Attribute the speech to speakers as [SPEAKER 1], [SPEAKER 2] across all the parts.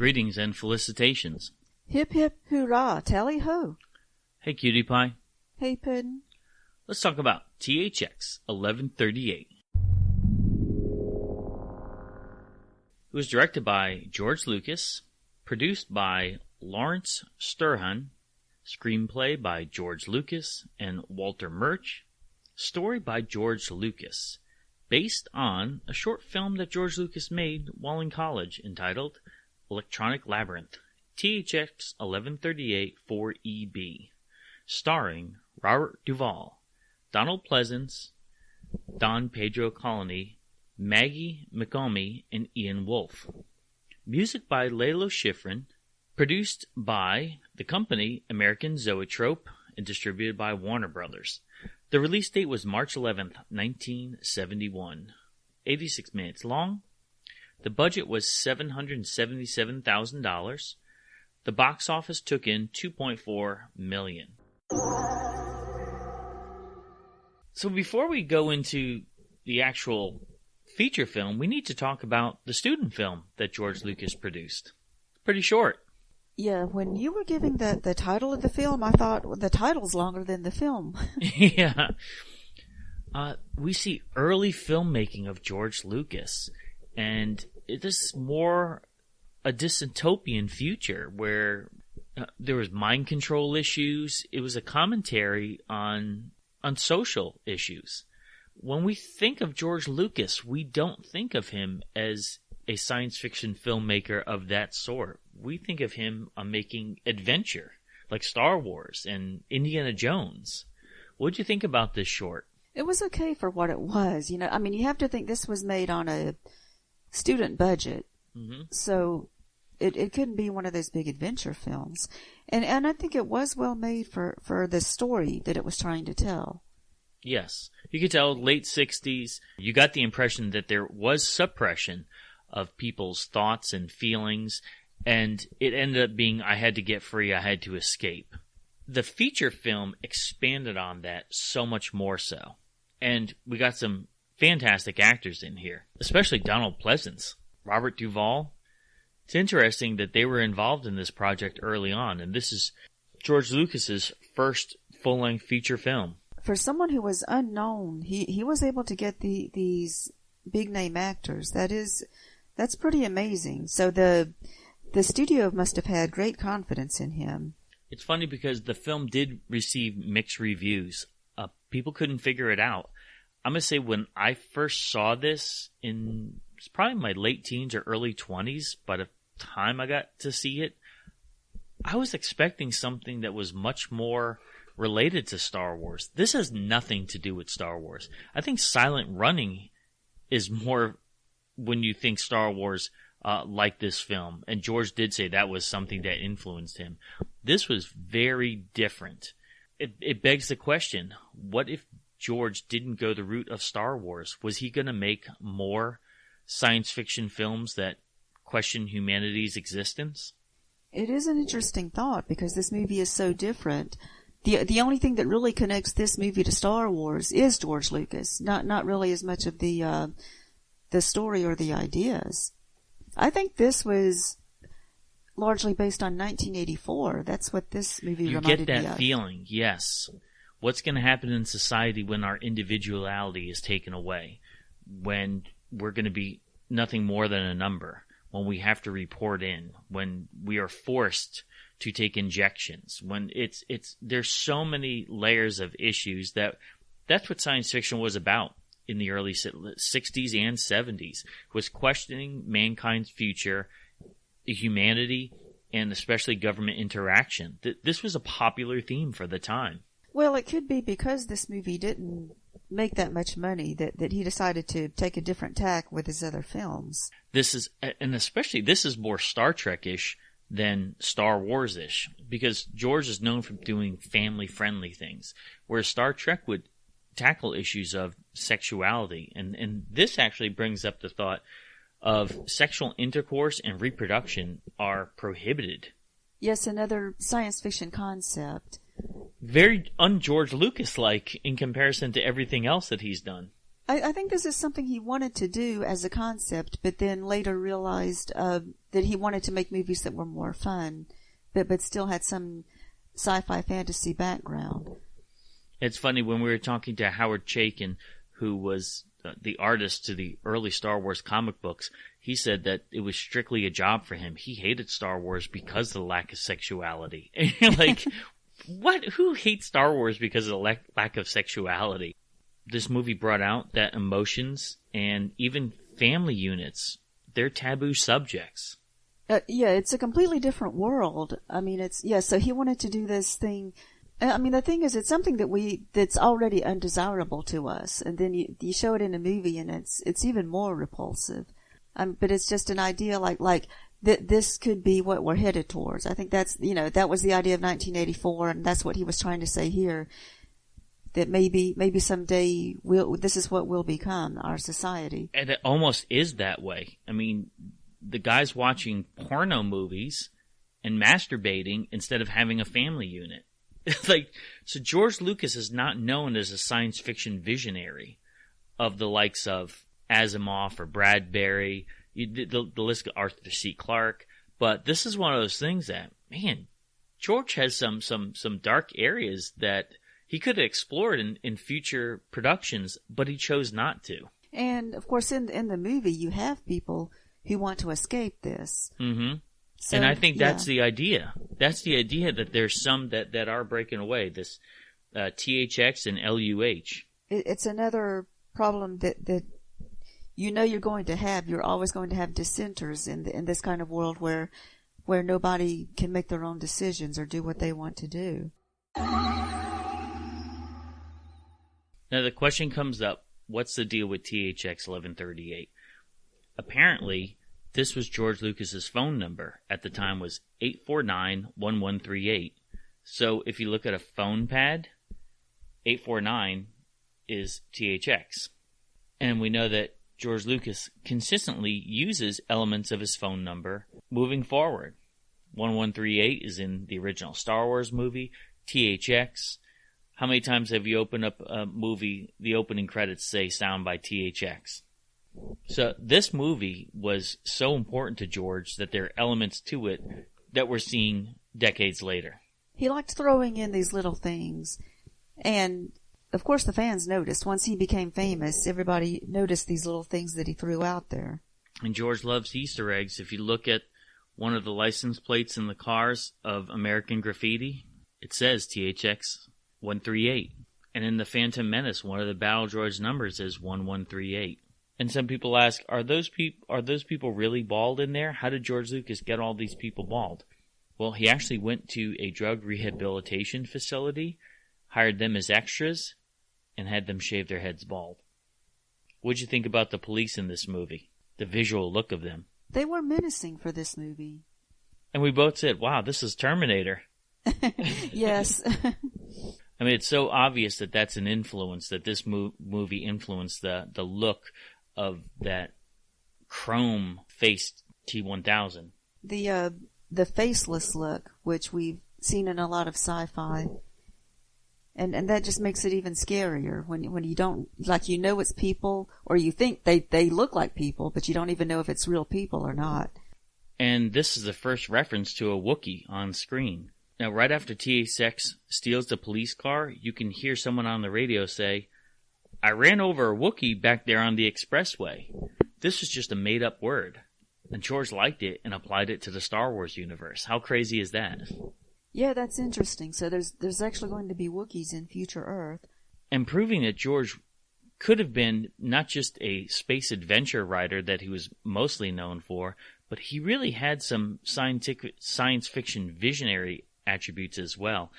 [SPEAKER 1] Greetings and felicitations.
[SPEAKER 2] Hip hip hurrah, tally ho.
[SPEAKER 1] Hey, Cutie Pie.
[SPEAKER 2] Hey, Puddin'.
[SPEAKER 1] Let's talk about THX 1138. It was directed by George Lucas, produced by Lawrence Sturhan, screenplay by George Lucas and Walter Murch, story by George Lucas, based on a short film that George Lucas made while in college entitled Electronic Labyrinth, THX 1138 4EB, starring Robert Duvall, Donald Pleasence, Don Pedro Colony, Maggie McComey, and Ian Wolfe. Music by Lalo Schifrin, produced by the company American Zoetrope and distributed by Warner Brothers. The release date was March 11th, 1971. 86 minutes long. The budget was $777,000. The box office took in $2.4 million. So before we go into the actual feature film, we need to talk about the student film that George Lucas produced. It's pretty short.
[SPEAKER 2] Yeah, when you were giving the title of the film, I thought the title's longer than the film.
[SPEAKER 1] Yeah. We see early filmmaking of George Lucas, and it is more a dystopian future where there was mind control issues. It was a commentary on social issues. When we think of George Lucas, we don't think of him as a science fiction filmmaker of that sort. We think of him making adventure, like Star Wars and Indiana Jones. What did you think about this short?
[SPEAKER 2] It was okay for what it was. You have to think this was made on a student budget. Mm-hmm. So it couldn't be one of those big adventure films. And I think it was well made for the story that it was trying to tell.
[SPEAKER 1] Yes. You could tell late 60s, you got the impression that there was suppression of people's thoughts and feelings, and it ended up being, I had to get free, I had to escape. The feature film expanded on that so much more so. And we got some fantastic actors in here, especially Donald Pleasence, Robert Duvall. It's interesting that they were involved in this project early on, and this is George Lucas's first full-length feature film.
[SPEAKER 2] For someone who was unknown, he was able to get these big-name actors. That's pretty amazing. So the studio must have had great confidence in him.
[SPEAKER 1] It's funny because the film did receive mixed reviews. People couldn't figure it out. I'm going to say when I first saw this it's probably my late teens or early 20s, by the time I got to see it, I was expecting something that was much more related to Star Wars. This has nothing to do with Star Wars. I think Silent Running is more when you think Star Wars like this film. And George did say that was something that influenced him. This was very different. It begs the question, what if George didn't go the route of Star Wars? Was he going to make more science fiction films that question humanity's existence?
[SPEAKER 2] It is an interesting thought because this movie is so different. The only thing that really connects this movie to Star Wars is George Lucas, not really as much of the story or the ideas. I think this was largely based on 1984. That's what this movie reminded me of. You get that
[SPEAKER 1] feeling, yes. What's going to happen in society when our individuality is taken away? When we're going to be nothing more than a number? When we have to report in? When we are forced to take injections? When there's so many layers of issues that's what science fiction was about in the early 60s and 70s, was questioning mankind's future, humanity, and especially government interaction. This was a popular theme for the time.
[SPEAKER 2] Well, it could be because this movie didn't make that much money that he decided to take a different tack with his other films.
[SPEAKER 1] This is more Star Trek-ish than Star Wars-ish, because George is known for doing family-friendly things, whereas Star Trek would tackle issues of sexuality. And this actually brings up the thought of sexual intercourse and reproduction are prohibited.
[SPEAKER 2] Yes, another science fiction concept.
[SPEAKER 1] Very un-George Lucas-like in comparison to everything else that he's done.
[SPEAKER 2] I think this is something he wanted to do as a concept, but then later realized that he wanted to make movies that were more fun, but still had some sci-fi fantasy background.
[SPEAKER 1] It's funny, when we were talking to Howard Chaykin, who was the artist to the early Star Wars comic books, he said that it was strictly a job for him. He hated Star Wars because of the lack of sexuality. And you're like, what? Who hates Star Wars because of the lack of sexuality? This movie brought out that emotions and even family units, they're taboo subjects.
[SPEAKER 2] Yeah, it's a completely different world. I mean, so he wanted to do this thing. I mean, the thing is, it's something that's already undesirable to us. And then you show it in a movie and it's even more repulsive. But it's just an idea like this could be what we're headed towards. I think that was the idea of 1984, and that's what he was trying to say here. That maybe someday this is what will become our society. And
[SPEAKER 1] it almost is that way. I mean, the guy's watching porno movies and masturbating instead of having a family unit. So George Lucas is not known as a science fiction visionary of the likes of Asimov or Bradbury, the list of Arthur C. Clarke. But this is one of those things that, man, George has some dark areas that he could have explored in future productions, but he chose not to.
[SPEAKER 2] And, of course, in the movie, you have people who want to escape this.
[SPEAKER 1] Mm-hmm. So, and I think that's the idea. That's the idea, that there's some that are breaking away, this THX and LUH.
[SPEAKER 2] It's another problem that you're going to have. You're always going to have dissenters in this kind of world where nobody can make their own decisions or do what they want to do.
[SPEAKER 1] Now the question comes up, what's the deal with THX 1138? Apparently, this was George Lucas's phone number. At the time was 849-1138. So if you look at a phone pad, 849 is THX. And we know that George Lucas consistently uses elements of his phone number moving forward. 1138 is in the original Star Wars movie. THX. How many times have you opened up a movie, the opening credits say sound by THX? So this movie was so important to George that there are elements to it that we're seeing decades later.
[SPEAKER 2] He liked throwing in these little things. And, of course, the fans noticed. Once he became famous, everybody noticed these little things that he threw out there.
[SPEAKER 1] And George loves Easter eggs. If you look at one of the license plates in the cars of American Graffiti, it says THX 138. And in the Phantom Menace, one of the battle droids numbers is 1138. And some people ask, are those people really bald in there? How did George Lucas get all these people bald? Well, he actually went to a drug rehabilitation facility, hired them as extras, and had them shave their heads bald. What'd you think about the police in this movie? The visual look of them.
[SPEAKER 2] They were menacing for this movie.
[SPEAKER 1] And we both said, wow, this is Terminator.
[SPEAKER 2] Yes.
[SPEAKER 1] I mean, it's so obvious that that's an influence, that this movie influenced the look of that chrome-faced T-1000.
[SPEAKER 2] The faceless look, which we've seen in a lot of sci-fi. And that just makes it even scarier when you don't, like, it's people, or you think they look like people, but you don't even know if it's real people or not.
[SPEAKER 1] And this is the first reference to a Wookiee on screen. Now, right after THX steals the police car, you can hear someone on the radio say, I ran over a Wookiee back there on the expressway. This was just a made-up word. And George liked it and applied it to the Star Wars universe. How crazy is that?
[SPEAKER 2] Yeah, that's interesting. So there's actually going to be Wookiees in future Earth. And
[SPEAKER 1] proving that George could have been not just a space adventure writer that he was mostly known for, but he really had some science fiction visionary attributes as well.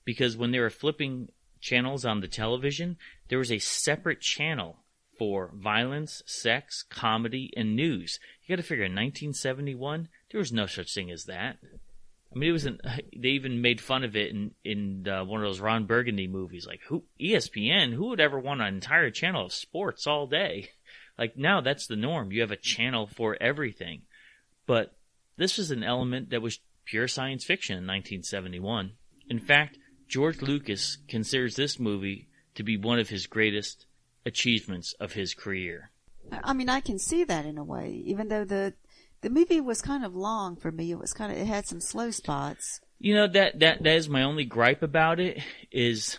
[SPEAKER 1] Because when they were flipping channels on the television, there was a separate channel for violence, sex, comedy, and news. You got to figure in 1971, there was no such thing as that. I mean, they even made fun of it in one of those Ron Burgundy movies, like ESPN. Who would ever want an entire channel of sports all day? Like, now that's the norm. You have a channel for everything. But this was an element that was pure science fiction in 1971. In fact, George Lucas considers this movie to be one of his greatest achievements of his career.
[SPEAKER 2] I mean, I can see that in a way, even though the movie was kind of long for me. It had some slow spots.
[SPEAKER 1] You know, that is my only gripe about it, is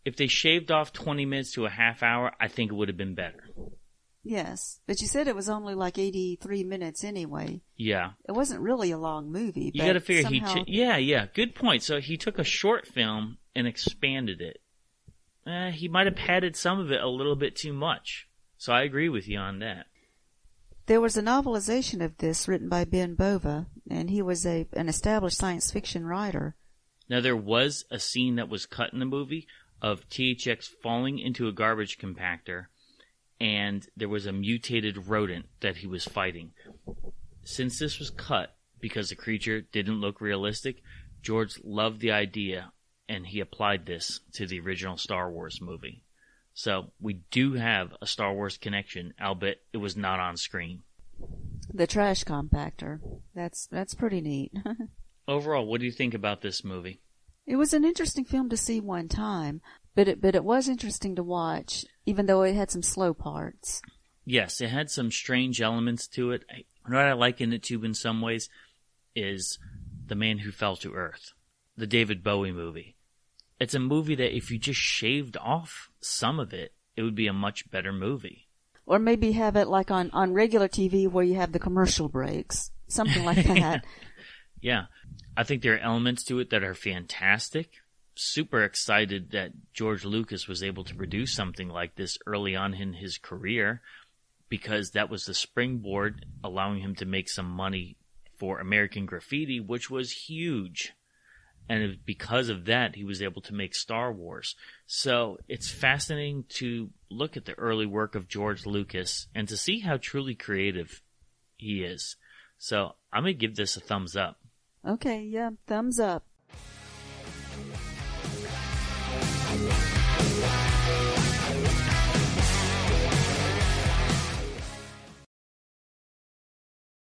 [SPEAKER 1] if they shaved off 20 minutes to a half hour, I think it would have been better.
[SPEAKER 2] Yes, but you said it was only like 83 minutes anyway.
[SPEAKER 1] Yeah.
[SPEAKER 2] It wasn't really a long movie.
[SPEAKER 1] You got to figure yeah, good point. So he took a short film and expanded it. He might have padded some of it a little bit too much. So I agree with you on that.
[SPEAKER 2] There was a novelization of this written by Ben Bova, and he was an established science fiction writer.
[SPEAKER 1] Now, there was a scene that was cut in the movie of THX falling into a garbage compactor, and there was a mutated rodent that he was fighting. Since this was cut because the creature didn't look realistic, George loved the idea, and he applied this to the original Star Wars movie. So we do have a Star Wars connection, albeit it was not on screen.
[SPEAKER 2] The trash compactor. That's pretty neat.
[SPEAKER 1] Overall, what do you think about this movie?
[SPEAKER 2] It was an interesting film to see one time, but it was interesting to watch, even though it had some slow parts.
[SPEAKER 1] Yes, it had some strange elements to it. What I liken it to in some ways is The Man Who Fell to Earth, the David Bowie movie. It's a movie that if you just shaved off some of it, it would be a much better movie.
[SPEAKER 2] Or maybe have it like on regular TV where you have the commercial breaks. Something like that.
[SPEAKER 1] Yeah. I think there are elements to it that are fantastic. Super excited that George Lucas was able to produce something like this early on in his career, because that was the springboard allowing him to make some money for American Graffiti, which was huge. And because of that, he was able to make Star Wars. So it's fascinating to look at the early work of George Lucas and to see how truly creative he is. So I'm going to give this a thumbs up.
[SPEAKER 2] Okay, yeah, thumbs up.